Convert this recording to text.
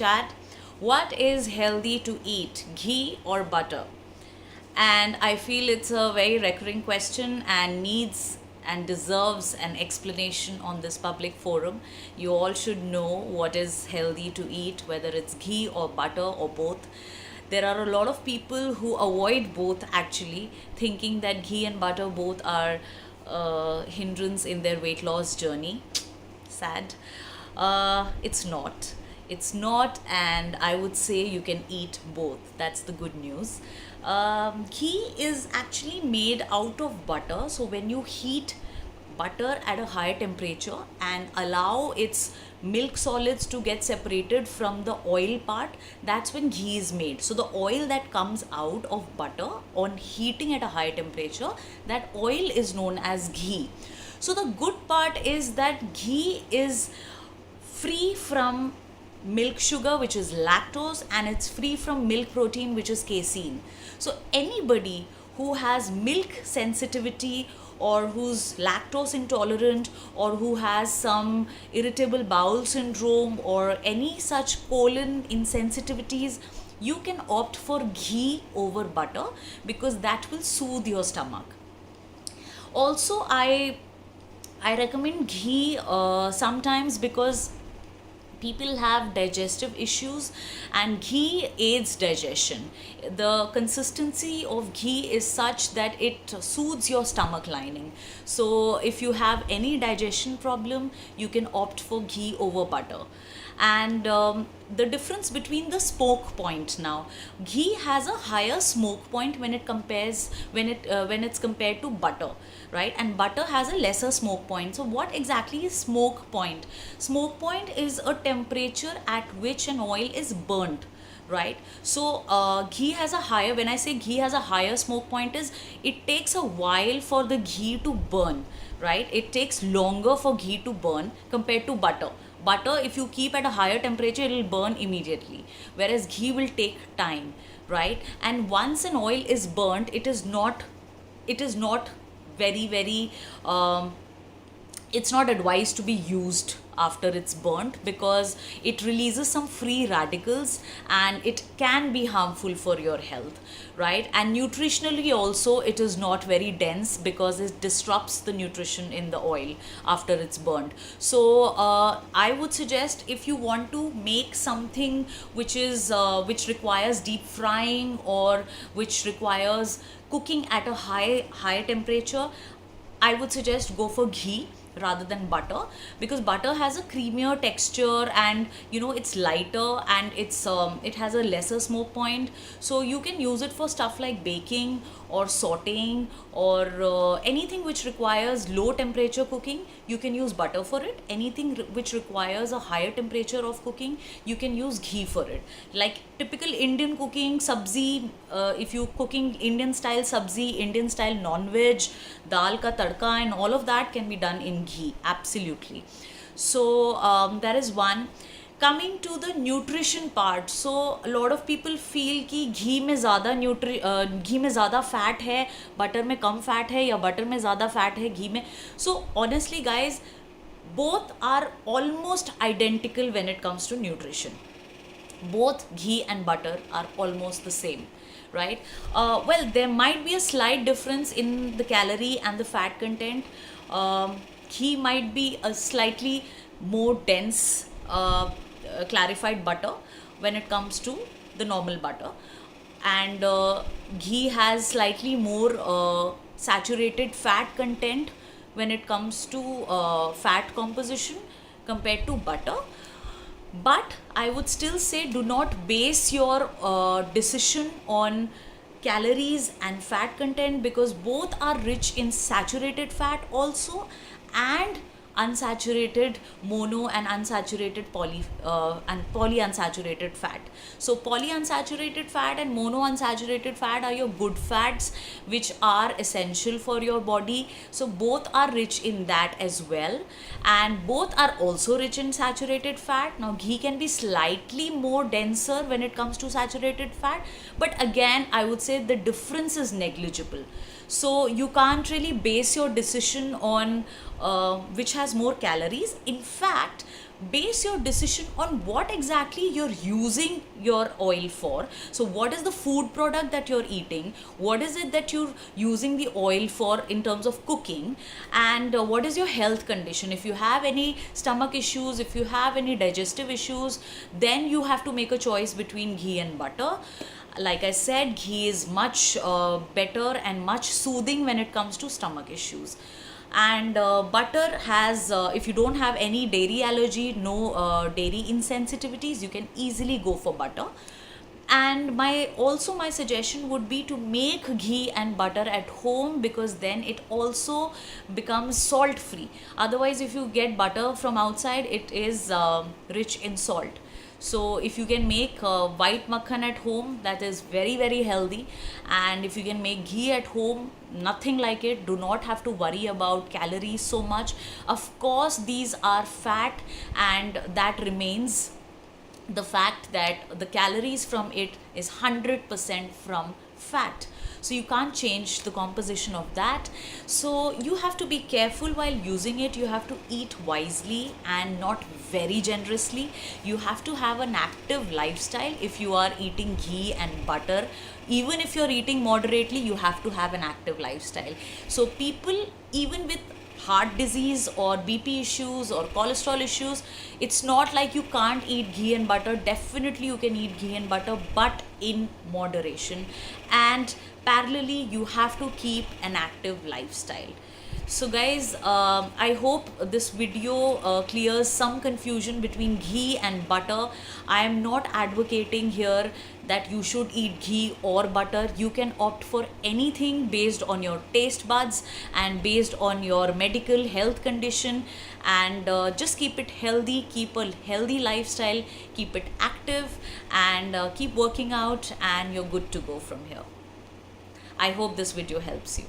chat. What is healthy to eat, ghee or butter? And I feel it's a very recurring question and needs and deserves an explanation on this public forum. You all should know what is healthy to eat, whether it's ghee or butter or both. There are a lot of people who avoid both actually, thinking that ghee and butter both are hindrance in their weight loss journey. Sad. It's not. It's not, and I would say you can eat both. That's the good news. Ghee is actually made out of butter, so when you heat butter at a higher temperature and allow its milk solids to get separated from the oil part, that's when ghee is made. So the oil that comes out of butter on heating at a higher temperature, that oil is known as ghee. So the good part is that ghee is free from milk sugar, which is lactose, and it's free from milk protein, which is casein. So anybody who has milk sensitivity, or who's lactose intolerant, or who has some irritable bowel syndrome or any such colon insensitivities, you can opt for ghee over butter because that will soothe your stomach. Also, I recommend ghee sometimes because people have digestive issues and ghee aids digestion. The consistency of ghee is such that it soothes your stomach lining. So if you have any digestion problem, you can opt for ghee over butter. And the difference between the smoke point now, ghee has a higher smoke point when it compares when it's compared to butter, right? And butter has a lesser smoke point. So what exactly is smoke point? Smoke point is a temperature at which an oil is burnt, right? So ghee has a higher, when I say ghee has a higher smoke point, is it takes a while for the ghee to burn, right? It takes longer for ghee to burn compared to butter. Butter, if you keep at a higher temperature, it will burn immediately, whereas ghee will take time, right? And once an oil is burnt, it is not very it's not advised to be used after it's burnt because it releases some free radicals and it can be harmful for your health, right? And nutritionally also it is not very dense because it disrupts the nutrition in the oil after it's burnt. So I would suggest, if you want to make something which requires deep frying or which requires cooking at a high temperature, I would suggest go for ghee rather than butter, because butter has a creamier texture and it's lighter and it has a lesser smoke point. So you can use it for stuff like baking or sauteing or anything which requires low temperature cooking. You can use butter for it. Anything which requires a higher temperature of cooking, you can use ghee for it. Like typical Indian cooking, sabzi, if you cooking Indian style sabzi, Indian style non-veg, dal ka tadka and all of that can be done in ghee, absolutely. So that is one. Coming to the nutrition part, so a lot of people feel कि घी में ज़्यादा fat है, butter में कम fat है, या butter में ज़्यादा fat है घी में. So honestly guys, both are almost identical when it comes to nutrition. Both ghee and butter are almost the same, right? Well, there might be a slight difference in the calorie and the fat content. Ghee might be a slightly more dense clarified butter when it comes to the normal butter, and ghee has slightly more saturated fat content when it comes to fat composition compared to butter. But I would still say, do not base your decision on calories and fat content, because both are rich in saturated fat also, and unsaturated mono and unsaturated polyunsaturated fat. So polyunsaturated fat and mono unsaturated fat are your good fats which are essential for your body. So both are rich in that as well, and both are also rich in saturated fat. Now ghee can be slightly more denser when it comes to saturated fat, but again I would say the difference is negligible. So you can't really base your decision on which has more calories. In fact, base your decision on what exactly you're using your oil for. So what is the food product that you're eating, what is it that you're using the oil for in terms of cooking, and what is your health condition. If you have any stomach issues, if you have any digestive issues, then you have to make a choice between ghee and butter. Like I said, ghee is much better and much soothing when it comes to stomach issues. And butter has, if you don't have any dairy allergy, no dairy insensitivities, you can easily go for butter. And my suggestion would be to make ghee and butter at home, because then it also becomes salt free. Otherwise, if you get butter from outside, it is rich in salt. So if you can make white makhan at home, that is very very healthy. And if you can make ghee at home, nothing like it. Do not have to worry about calories so much. Of course, these are fat, and that remains the fact that the calories from it is 100% from fat. So you can't change the composition of that. So you have to be careful while using it. You have to eat wisely and not very generously. You have to have an active lifestyle if you are eating ghee and butter. Even if you're eating moderately, you have to have an active lifestyle. So people, even with heart disease or BP issues or cholesterol issues, it's not like you can't eat ghee and butter. Definitely you can eat ghee and butter, but in moderation. And parallelly, you have to keep an active lifestyle. So guys, I hope this video clears some confusion between ghee and butter. I am not advocating here that you should eat ghee or butter. You can opt for anything based on your taste buds and based on your medical health condition. And just keep it healthy, keep a healthy lifestyle, keep it active, and keep working out, and you're good to go from here. I hope this video helps you.